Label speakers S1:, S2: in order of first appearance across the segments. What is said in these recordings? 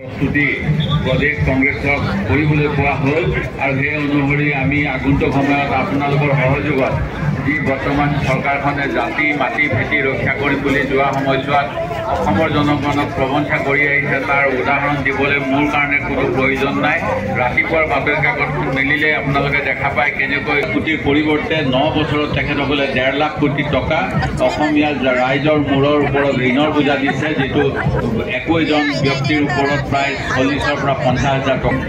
S1: প্ৰস্তুতি প্ৰদেশ কংগ্ৰেছক কৰিবলৈ কোৱা হ'ল আৰু সেই অনুসৰি আমি আগন্তুক সময়ত আপোনালোকৰ সহযোগত যি বৰ্তমান চৰকাৰখনে জাতি মাটি ভেটি ৰক্ষা কৰিম বুলি যোৱা সময়ছোৱাত অসমৰ জনগণক প্ৰবঞ্চনা কৰি আহিছে তাৰ উদাহৰণ দিবলৈ মোৰ কাৰণে কোনো প্ৰয়োজন নাই। ৰাতিপুৱাৰ বাতৰি কাকতখন মেলিলে আপোনালোকে দেখা পায় কেনেকৈ কোটিৰ পৰিৱৰ্তে 9 বছৰত তেখেতসকলে 1.5 লাখ কোটি টকা অসমীয়া ৰাইজৰ মূৰৰ ওপৰত ঋণৰ বোজা দিছে, যিটো একৈজন ব্যক্তিৰ ওপৰত প্ৰায় 40,000 পৰা 50,000 টকা।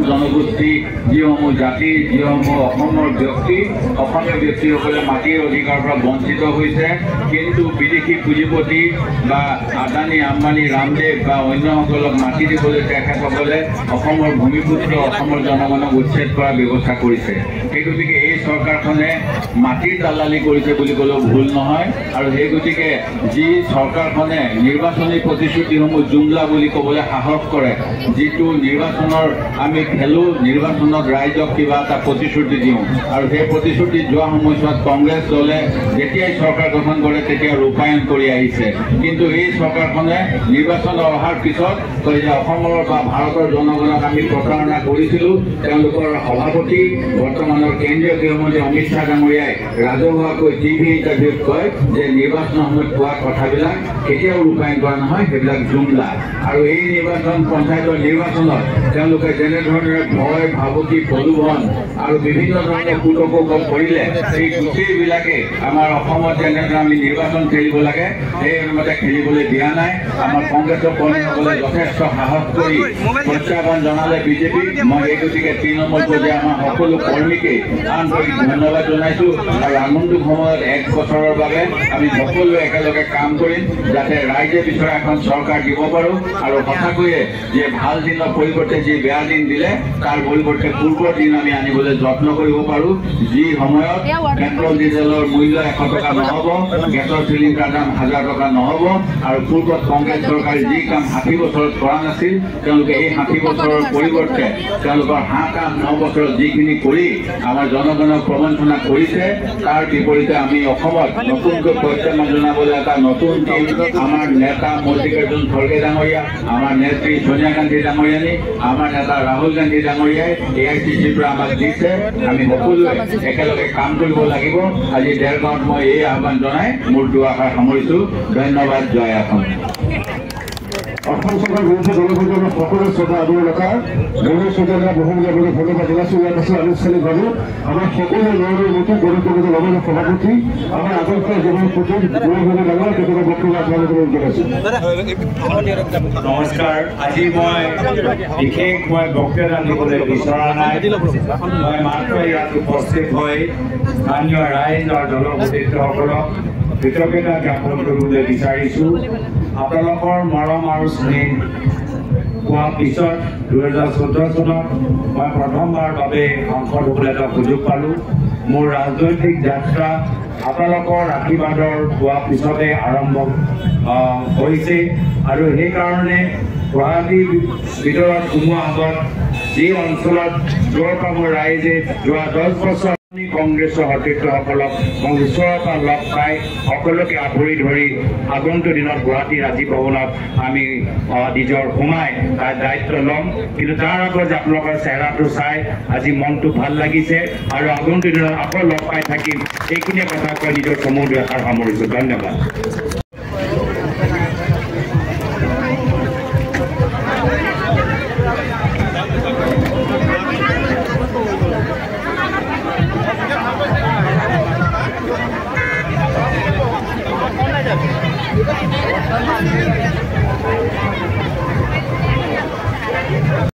S1: জনগোষ্ঠী যিসমূহ জাতি যিসমূহ অসমৰ ব্যক্তি অসমীয়া ব্যক্তিসকলে মাটিৰ অধিকাৰৰ পৰা বঞ্চিত হৈছে, কিন্তু বিদেশী পুঁজিপতি বা আদানী আম্বানী ৰামদেৱ বা অন্যসকলক মাটি দিবলৈ তেখেতসকলে অসমৰ ভূমিপুত্ৰ অসমৰ জনগণক উচ্ছেদ কৰাৰ ব্যৱস্থা কৰিছে। সেই গতিকে এই চৰকাৰখনে মাটিৰ দালালি কৰিছে বুলি ক'লেও ভুল নহয়। আৰু সেই গতিকে যি চৰকাৰখনে নিৰ্বাচনী প্ৰতিশ্ৰুতিসমূহ জুমলা বুলি ক'বলৈ সাহস কৰে, যিটো নিৰ্বাচনৰ আমি খেলোঁ, নিৰ্বাচনত ৰাইজক কিবা এটা প্ৰতিশ্ৰুতি দিওঁ আৰু সেই প্ৰতিশ্ৰুতি যোৱা সময়ছোৱাত কংগ্ৰেছ দলে যেতিয়াই চৰকাৰ গঠন কৰে তেতিয়া ৰূপায়ণ কৰি আহিছে। কিন্তু এই চৰকাৰখনে নিৰ্বাচন অহাৰ পিছত কয় যে অসমৰ বা ভাৰতৰ জনগণক আমি প্ৰতাৰণা কৰিছিলোঁ। তেওঁলোকৰ সভাপতি বৰ্তমানৰ কেন্দ্ৰীয় গৃহমন্ত্ৰী অমিত শ্বাহ ডাঙৰীয়াই ৰাজহুৱাকৈ টিভি ইণ্টাৰভিউত কয় যে নিৰ্বাচনৰ সময়ত কোৱা কথাবিলাক কেতিয়াও ৰূপায়ণ কৰা নহয়, সেইবিলাক জুমলা। আৰু এই নিৰ্বাচন পঞ্চায়তৰ নিৰ্বাচনত তেওঁলোকে যেনেধৰণে ভয় ভাবুকি প্ৰলোভন আৰু বিভিন্ন ধৰণৰ কুটকৌশল কৰিলে, সেই গোটেইবিলাকে আমাৰ অসমত যেনেদৰে আমি নিৰ্বাচন খেলিব লাগে সেই অনুমতে খেলিবলৈ দিয়া নাই। আমাৰ কংগ্ৰেছৰ কৰ্মীসকলে যথেষ্ট সাহস কৰি প্ৰত্যাহ্বান জনালে বিজেপিক। মই এই গতিকে তৃণমূল পৰ্যায়ে আমাৰ সকলো কৰ্মীকে আন্তৰিক ধন্যবাদ জনাইছোঁ আৰু আগন্তুক সময়ত 1 বছৰৰ বাবে আমি সকলোৱে একেলগে কাম কৰিম যাতে ৰাইজে বিচৰা এখন চৰকাৰ দিব পাৰোঁ আৰু সঁচাকৈয়ে যে ভাল দিনৰ পৰিৱৰ্তে যি বেয়া দিন দিলে তাৰ পৰিৱৰ্তে পূৰ্বৰ দিন আমি আনিবলৈ যত্ন কৰিব পাৰোঁ। যি সময়ত পেট্ৰল ডিজেলৰ মূল্য 100 টকা নহ'ব, গেছৰ চিলিণ্ডাৰ দাম 1000 টকা নহ'ব আৰু পূৰ্বত কংগ্ৰেছ চৰকাৰে যি কাম 60 বছৰত কৰা নাছিল, তেওঁলোকে এই 60 বছৰৰ পৰিৱৰ্তে তেওঁলোকৰ 7 কাম 9 বছৰত যিখিনি কৰি আমাৰ জনগণক প্ৰবঞ্চনা কৰিছে, তাৰ বিপৰীতে আমি অসমত নতুনকৈ প্ৰত্যাহ্বান জনাবলৈ এটা নতুন টিম আমাৰ নেতা মল্লিকাৰ্জুন খৰ্গে ডাঙৰীয়া, আমাৰ নেত্ৰী সোনিয়া গান্ধী ডাঙৰীয়ানী, আমাৰ নেতা ৰাহুল গান্ধী ডাঙৰীয়াই AICCৰ পৰা আমাক দিছে। আমি সকলোৱে একেলগে কাম কৰিব লাগিব। আজি দেৰগাঁৱত মই এই আহ্বান জনাই মোৰ দুআষাৰ সামৰিছোঁ। ধন্যবাদ। জয় অসম।
S2: অসম চৰকাৰ বিৰোধী দলসমূহৰ সকলো শ্ৰদ্ধা আদৰণতা গণেশ চৌধুৰীয়ে বহুমূলীয়া বুলি ধন্যবাদ জনাইছোঁ। ইয়াৰ পাছত আনুষ্ঠানিকভাৱে আমাৰ সকলো ল'ৰাৰ মতে গণেশ কমিটিৰ লগতে সভাপতি আমাৰ আদৰ্শ জীৱন প্ৰতীক গুৰুজনী ডাঙৰ তেখেতৰ বক্তব্য আপোনালোকক জনাইছোঁ।
S1: নমস্কাৰ। আজি মই বিশেষ বক্তব্য দিবলৈ বিচৰা নাই। মই মাত্ৰ ইয়াত উপস্থিত হৈ স্থানীয় ৰাইজ আৰু দলৰ সদস্যসকলক কৃতজ্ঞতা জ্ঞাপন কৰিবলৈ বিচাৰিছোঁ। আপোনালোকৰ মৰম আৰু স্নেহ পোৱাৰ পিছত 2014 চনত মই প্ৰথমবাৰৰ বাবে সাংসদ হ'বলৈ এটা সুযোগ পালোঁ। মোৰ ৰাজনৈতিক যাত্ৰা আপোনালোকৰ আশীৰ্বাদৰ পোৱাৰ পিছতে আৰম্ভ হৈছে আৰু সেইকাৰণে গুৱাহাটীৰ ভিতৰত সোমোৱাৰ আগত যি অঞ্চলত য'ৰ পৰা মোৰ ৰাইজে যোৱা 10 বছৰ কংগ্ৰেছৰ সতীৰ্থসকলক ওচৰৰ পৰা লগ পাই সকলোকে আৱৰি ধৰি আগন্তুক দিনত গুৱাহাটীৰ ৰাজীৱ ভৱনত আমি নিজৰ সোমাই তাৰ দায়িত্ব ল'ম। কিন্তু তাৰ আগত যে আপোনালোকৰ চেহেৰাটো চাই আজি মনটো ভাল লাগিছে আৰু আগন্তুক দিনত আকৌ লগ পাই থাকিম, এইখিনিয়ে কথা কৈ নিজৰ চমু দুআষাৰ সামৰিছোঁ। ধন্যবাদ।